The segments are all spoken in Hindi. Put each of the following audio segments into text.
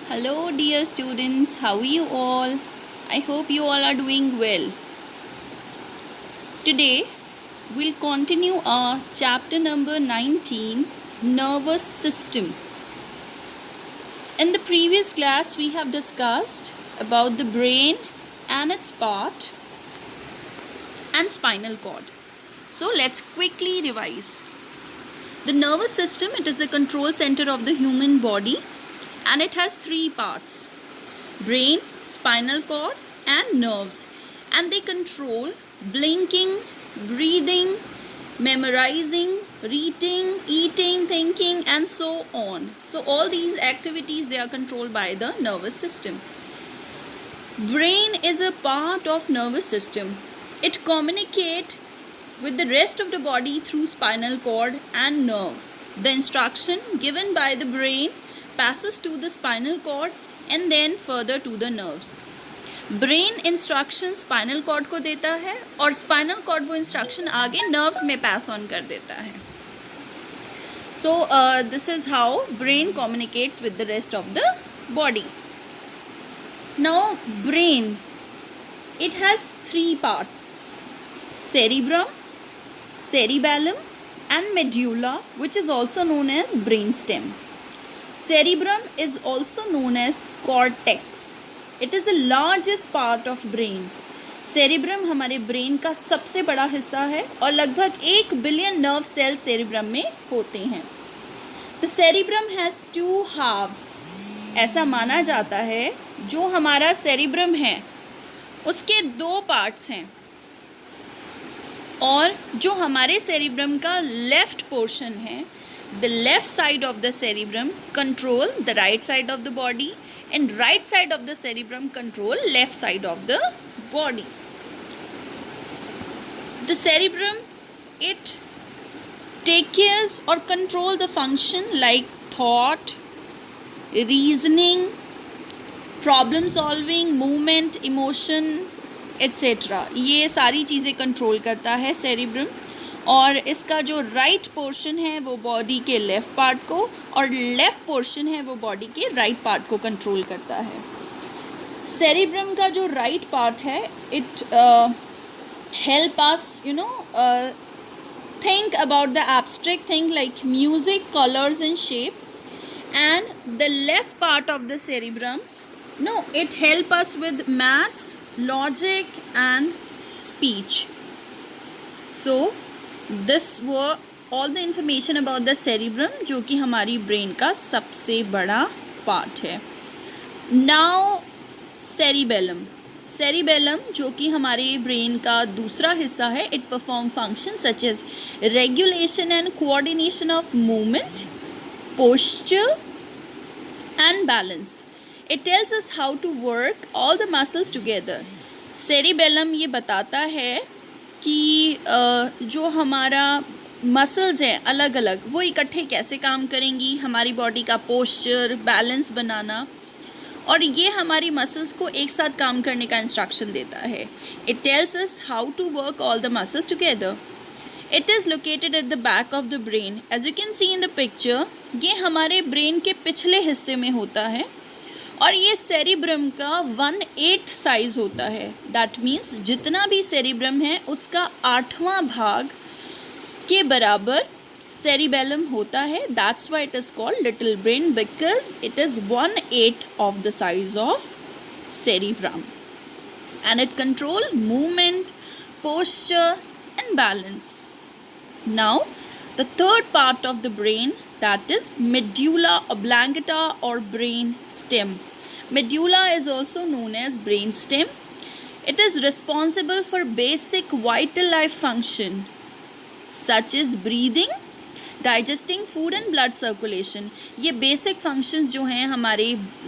Hello, dear students. How are you all? I hope you all are doing well. Today, we'll continue our chapter number 19, Nervous System. In the previous class, we have discussed about the brain and its part and spinal cord. So, let's quickly revise. The nervous system, it is the control center of the human body, and it has three parts: brain, spinal cord and nerves, and they control blinking, breathing, memorizing, reading, eating, thinking and so on. So all these activities, they are controlled by the nervous system. Brain is a part of nervous system. It communicates with the rest of the body through spinal cord and nerve. The instruction given by the brain passes to the spinal cord and then further to the nerves. Brain instruction spinal cord को देता है और स्पाइनल कॉर्ड वो इंस्ट्रक्शन आगे नर्व्स में पास ऑन कर देता है. So this is how brain communicates with the rest of the body. Now brain, it has three parts: cerebrum, cerebellum and medulla, which is also known as brainstem. Cerebrum is also known as cortex. It is the largest part of brain. Cerebrum हमारे ब्रेन का सबसे बड़ा हिस्सा है और लगभग 1 बिलियन नर्व सेल सेरिब्रम में होते हैं. The cerebrum has two halves. ऐसा माना जाता है जो हमारा सेरिब्रम है उसके दो पार्ट्स हैं और जो हमारे सेरिब्रम का लेफ्ट पोर्शन है, the left side of the cerebrum control the right side of the body and right side of the cerebrum control left side of the body. The cerebrum, it take cares or control the function like thought, reasoning, problem solving, movement, emotion etc. ये सारी चीज़ें कंट्रोल करता है सेरिब्रम. और इसका जो राइट पोर्शन है वो बॉडी के लेफ़्ट पार्ट को और लेफ़्ट पोर्शन है वो बॉडी के राइट पार्ट को कंट्रोल करता है. सेरिब्रम का जो राइट पार्ट है, it help us think about the abstract thing like music, colors and shape. And the left part of the cerebrum, it help us with maths, logic and speech. So this were all the information about the cerebrum, जो कि हमारी ब्रेन का सबसे बड़ा पार्ट है. Now cerebellum. Cerebellum जो कि हमारे ब्रेन का दूसरा हिस्सा है, it perform functions such as regulation and coordination of movement, posture and balance. It tells us how to work all the muscles together. Cerebellum ये बताता है कि जो हमारा मसल्स हैं अलग अलग वो इकट्ठे कैसे काम करेंगी, हमारी बॉडी का पोस्चर, बैलेंस बनाना, और ये हमारी मसल्स को एक साथ काम करने का इंस्ट्रक्शन देता है. It tells us how to work all the muscles together. It is located at the back of the brain. As you can see in the picture, ये हमारे ब्रेन के पिछले हिस्से में होता है और ये सेरिब्रम का 1/8 साइज़ होता है. दैट मीन्स जितना भी सेरिब्रम है उसका 8वां भाग के बराबर सेरिबेलम होता है. That's why it is called little brain, because it is 1/8 of the size of cerebrum and it control movement, posture and balance. Now the third part of the brain, that is medulla oblongata or brain stem. Medulla is also known as brain stem. It is responsible for basic vital life function such as breathing, digesting food and blood circulation. ये basic functions जो हैं हमारे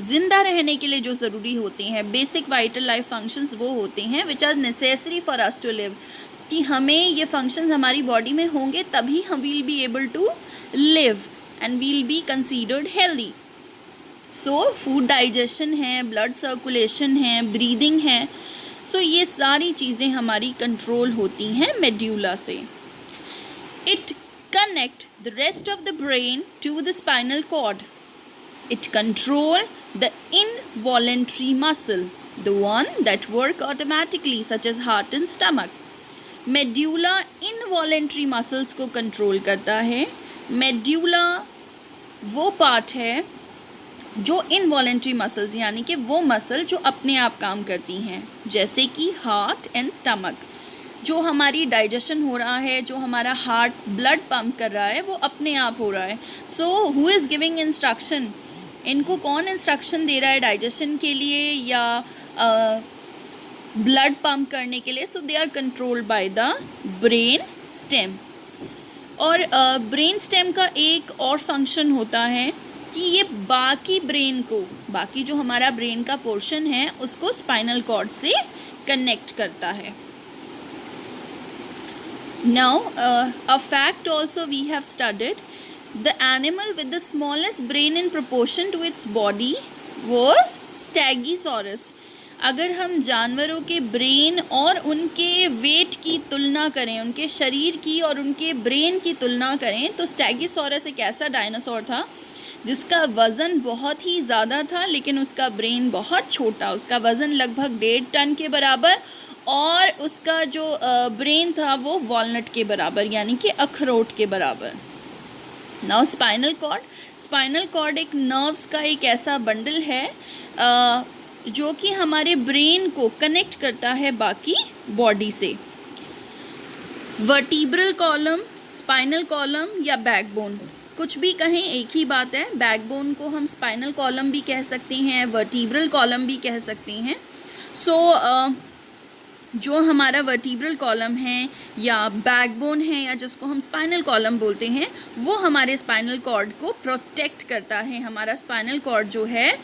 ज़िंदा रहने के लिए जो ज़रूरी होते हैं, basic vital life functions वो होते हैं which are necessary for us to live. कि हमें ये functions हमारी body में होंगे तभी हम will be able to live and will be considered healthy. So food digestion है, blood circulation है, breathing है. So ये सारी चीज़ें हमारी control होती हैं medulla से. It connect the rest of the brain to the spinal cord. It control the involuntary muscle, the one that work automatically, such as heart and stomach. Medulla involuntary muscles को कंट्रोल करता है. मेड्यूला वो पार्ट है जो इनवॉलेंट्री मसल्स यानी कि वो मसल जो अपने आप काम करती हैं, जैसे कि हार्ट एंड स्टमक. जो हमारी डाइजेशन हो रहा है, जो हमारा हार्ट ब्लड पंप कर रहा है, वो अपने आप हो रहा है. So who is giving instruction? इनको कौन इंस्ट्रक्शन दे रहा है डाइजेशन के लिए या ब्लड पंप करने के लिए? So they are controlled by the brain stem. और ब्रेन स्टेम का एक और फंक्शन होता है कि ये बाकी ब्रेन को, बाकी जो हमारा ब्रेन का पोर्शन है, उसको स्पाइनल कॉर्ड से कनेक्ट करता है. Now a fact also we have studied, the animal with the smallest brain in proportion to its body was stegosaurus. अगर हम जानवरों के ब्रेन और उनके वेट की तुलना करें, उनके शरीर की और उनके ब्रेन की तुलना करें, तो स्टेगोसॉरस एक ऐसा डायनासोर था जिसका वज़न बहुत ही ज़्यादा था लेकिन उसका ब्रेन बहुत छोटा. उसका वज़न लगभग 1.5 टन के बराबर और उसका जो ब्रेन था वो वॉलनट के बराबर यानी कि अखरोट के बराबर. नाउ स्पाइनल कॉर्ड एक नर्व्स का एक ऐसा बंडल है जो कि हमारे ब्रेन को कनेक्ट करता है बाकी बॉडी से. वर्टिब्रल कॉलम, स्पाइनल कॉलम या बैकबोन, कुछ भी कहें एक ही बात है. बैकबोन को हम स्पाइनल कॉलम भी कह सकते हैं, वर्टिब्रल कॉलम भी कह सकते हैं. सो जो हमारा वर्टिब्रल कॉलम है या बैकबोन है या जिसको हम स्पाइनल कॉलम बोलते हैं, वो हमारे स्पाइनल कॉर्ड को प्रोटेक्ट करता है. हमारा स्पाइनल कॉर्ड जो है,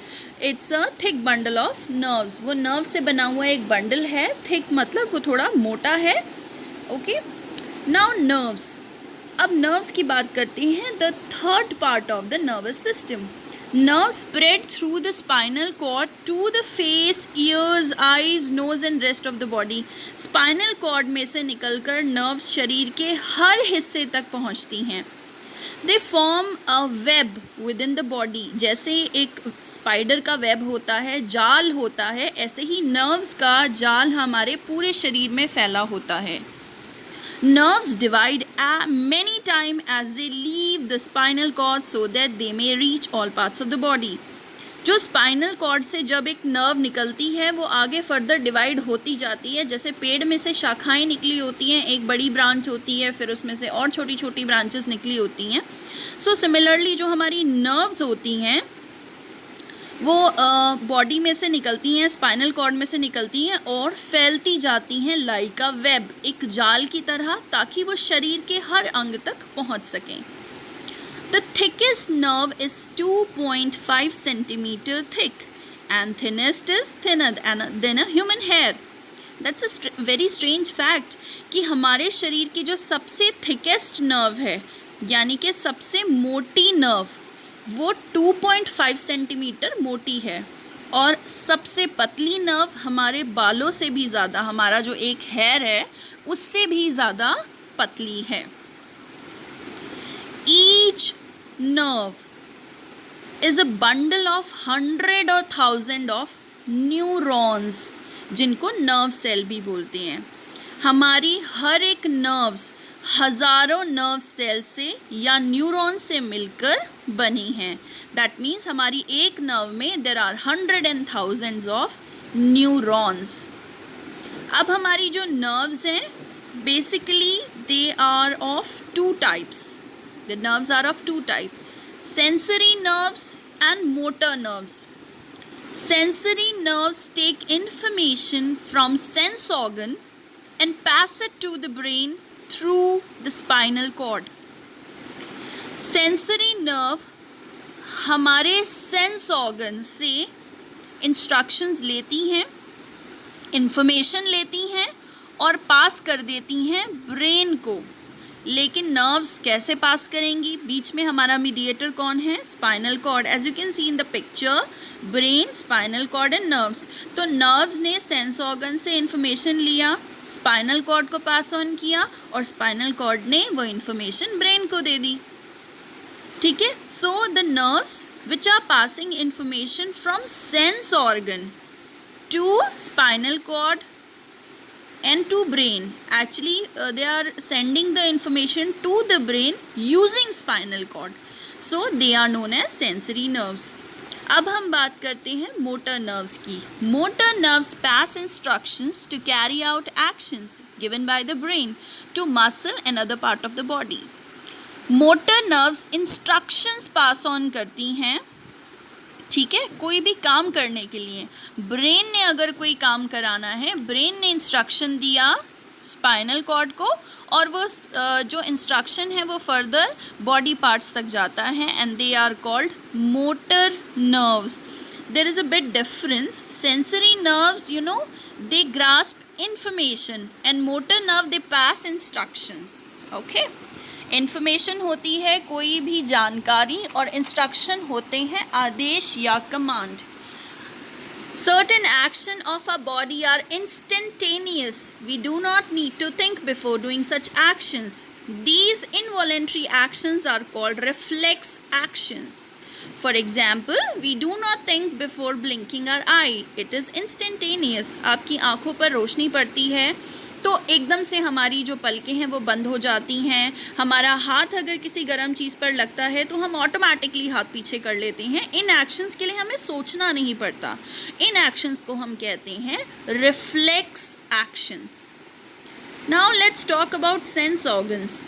it's a thick bundle of nerves. वो नर्व से बना हुआ एक बंडल है. थिक मतलब वो थोड़ा मोटा है. Okay, now nerves. अब नर्व्स की बात करते हैं. The third part of the nervous system. Nerves spread through the spinal cord to the face, ears, eyes, nose and rest of the body. Spinal cord में से निकलकर nerves शरीर के हर हिस्से तक पहुँचती हैं. They form a web within the body. जैसे एक स्पाइडर का वेब होता है, जाल होता है, ऐसे ही nerves का जाल हमारे पूरे शरीर में फैला होता है. Nerves divide many times as they leave the spinal cord so that they may reach all parts of the body. जो स्पाइनल कॉर्ड से जब एक नर्व निकलती है वो आगे फर्दर डिवाइड होती जाती है. जैसे पेड़ में से शाखाएं निकली होती हैं, एक बड़ी ब्रांच होती है, फिर उसमें से और छोटी छोटी ब्रांचेस निकली होती हैं. सो सिमिलरली जो हमारी नर्व्स होती हैं वो बॉडी में से निकलती हैं, स्पाइनल कॉर्ड में से निकलती हैं और फैलती जाती हैं लाइक अ वेब, एक जाल की तरह, ताकि वो शरीर के हर अंग तक पहुंच सकें. The thickest nerve is 2.5 centimetre thick and thinnest is thinner than a human hair. That's a very strange fact कि हमारे शरीर की जो सबसे थिकेस्ट नर्व है यानी कि सबसे मोटी नर्व, वो 2.5 सेंटीमीटर मोटी है और सबसे पतली नर्व हमारे बालों से भी ज़्यादा, हमारा जो एक हेयर है उससे भी ज़्यादा पतली है. Each nerve is a bundle of 100 or 1000 of neurons, जिनको नर्व सेल भी बोलते हैं. हमारी हर एक नर्व्स हज़ारों नर्व सेल से या न्यूरॉन से मिलकर बनी हैं. दैट मीन्स हमारी एक नर्व में there are 100 and thousands of neurons. अब हमारी जो नर्व्स हैं basically they are of 2 types. The nerves are of 2 type, sensory nerves and motor nerves. Sensory nerves take information from sense organ and pass it to the brain through the spinal cord. Sensory nerve हमारे sense organ से instructions लेती हैं, information लेती हैं और पास कर देती हैं ब्रेन को. लेकिन नर्व्स कैसे पास करेंगी? बीच में हमारा मीडिएटर कौन है? Spinal cord. As you can see in the picture, brain, spinal cord and nerves. तो नर्व्स ने सेंस ऑर्गन से इंफॉर्मेशन लिया, स्पाइनल कॉर्ड को पास ऑन किया और स्पाइनल कॉर्ड ने वो इंफॉर्मेशन ब्रेन को दे दी. ठीक है. So the nerves which are passing information from sense organ to spinal cord and to brain. Actually, they are sending the information to the brain using spinal cord. So, they are known as sensory nerves. अब हम बात करते हैं motor nerves की. Motor nerves pass instructions to carry out actions given by the brain to muscle and other part of the body. Motor nerves instructions pass on करती हैं, ठीक है, कोई भी काम करने के लिए. ब्रेन ने अगर कोई काम कराना है, ब्रेन ने इंस्ट्रक्शन दिया स्पाइनल कॉर्ड को और वो जो इंस्ट्रक्शन है वो फर्दर बॉडी पार्ट्स तक जाता है and they are called motor nerves. There is a bit difference. Sensory nerves, you know, they grasp information and motor nerve they pass instructions. Okay, information होती है कोई भी जानकारी और इंस्ट्रक्शन होते हैं आदेश या command. Certain action of our body are instantaneous. We do not need to think before doing such actions. These involuntary actions are called reflex actions. For example, we do not think before blinking our eye. It is instantaneous. आपकी आँखों पर रोशनी पड़ती है तो एकदम से हमारी जो पलकें हैं वो बंद हो जाती हैं. हमारा हाथ अगर किसी गर्म चीज़ पर लगता है तो हम ऑटोमेटिकली हाथ पीछे कर लेते हैं. इन एक्शंस के लिए हमें सोचना नहीं पड़ता. इन एक्शंस को हम कहते हैं reflex actions. Now let's talk about sense organs.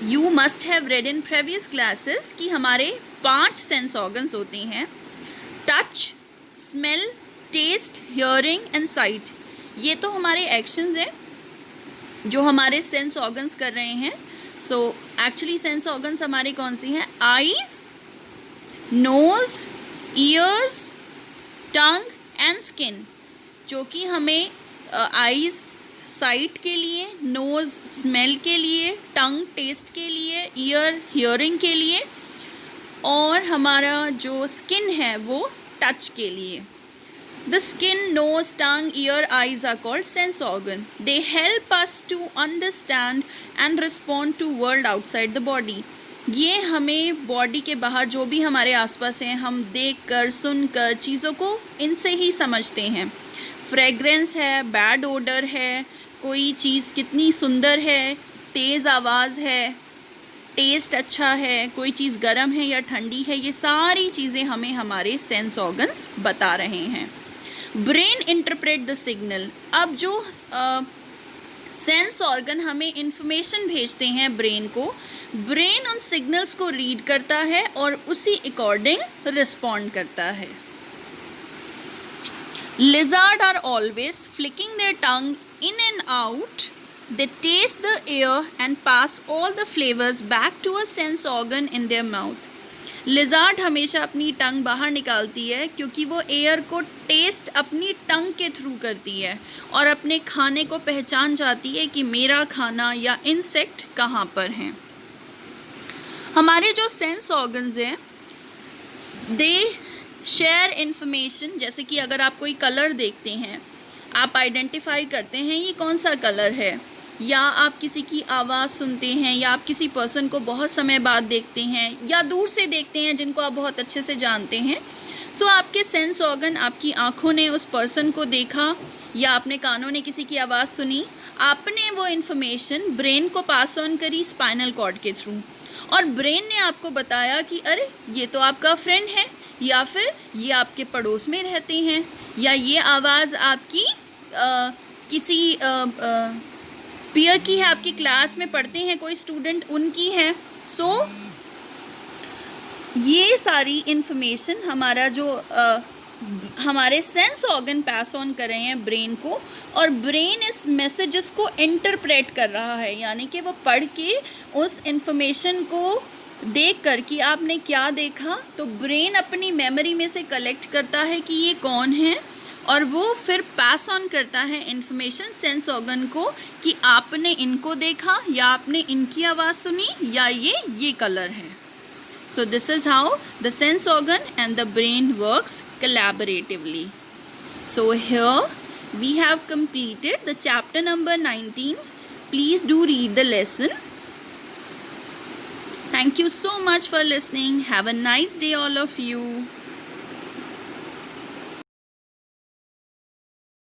You must have read in previous classes कि हमारे 5 सेंस ऑर्गन्स होते हैं: touch, smell, taste, hearing and sight. ये तो हमारे एक्शंस हैं जो हमारे सेंस ऑर्गन्स कर रहे हैं. सो एक्चुअली सेंस ऑर्गन्स हमारे कौन सी हैं? Eyes, nose, ears, tongue and skin, जो कि हमें आईज साइट के लिए, नोज़ स्मेल के लिए, टंग टेस्ट के लिए, ईयर हियरिंग के लिए और हमारा जो स्किन है वो टच के लिए. The skin, nose, tongue, ear, eyes are called sense organ. They help us to understand and respond to world outside the body. ये हमें बॉडी के बाहर जो भी हमारे आसपास हैं, हम देख कर सुन कर चीज़ों को इनसे ही समझते हैं. फ्रेगरेंस है, बैड ओडर है, कोई चीज़ कितनी सुंदर है, तेज़ आवाज़ है, टेस्ट अच्छा है, कोई चीज़ गर्म है या ठंडी है, ये सारी चीज़ें हमें हमारे सेंस ऑर्गन्स बता रहे हैं. Brain interpret the signal. अब जो सेंस ऑर्गन हमें इंफॉर्मेशन भेजते हैं ब्रेन को, ब्रेन उन सिग्नल्स को रीड करता है और उसी अकॉर्डिंग रिस्पॉन्ड करता है. Lizards are always flicking their tongue in and out. They taste the air and pass all the flavors back to a sense organ in their mouth. Lizard हमेशा अपनी टंग बाहर निकालती है क्योंकि वो एयर को टेस्ट अपनी टंग के थ्रू करती है और अपने खाने को पहचान जाती है कि मेरा खाना या इंसेक्ट कहाँ पर हैं. हमारे जो सेंस ऑर्गन्स हैं, दे शेयर इन्फॉर्मेशन. जैसे कि अगर आप कोई कलर देखते हैं, आप आइडेंटिफाई करते हैं ये कौन सा कलर है, या आप किसी की आवाज़ सुनते हैं, या आप किसी पर्सन को बहुत समय बाद देखते हैं या दूर से देखते हैं जिनको आप बहुत अच्छे से जानते हैं. सो आपके सेंस ऑर्गन, आपकी आँखों ने उस पर्सन को देखा या आपने कानों ने किसी की आवाज़ सुनी, आपने वो इन्फॉर्मेशन ब्रेन को पास ऑन करी स्पाइनल कॉर्ड के थ्रू और ब्रेन ने आपको बताया कि अरे ये तो आपका फ्रेंड है, या फिर ये आपके पड़ोस में रहते हैं, या ये आवाज़ आपकी किसी पीयर की है, आपकी क्लास में पढ़ते हैं कोई स्टूडेंट, उनकी है. सो ये सारी इन्फॉर्मेशन हमारा जो हमारे सेंस ऑर्गन पास ऑन कर रहे हैं ब्रेन को, और ब्रेन इस मैसेजेस को इंटरप्रेट कर रहा है, यानी कि वो पढ़ के उस इन्फॉर्मेशन को देख कर कि आपने क्या देखा, तो ब्रेन अपनी मेमोरी में से कलेक्ट करता है कि ये कौन है और वो फिर पास ऑन करता है इन्फॉर्मेशन सेंस ऑर्गन को कि आपने इनको देखा या आपने इनकी आवाज़ सुनी या ये कलर है. So this is how the sense organ and the brain works collaboratively. So here we have completed the chapter number 19. Please do read the lesson. Thank you so much for listening. Have a nice day, all of you.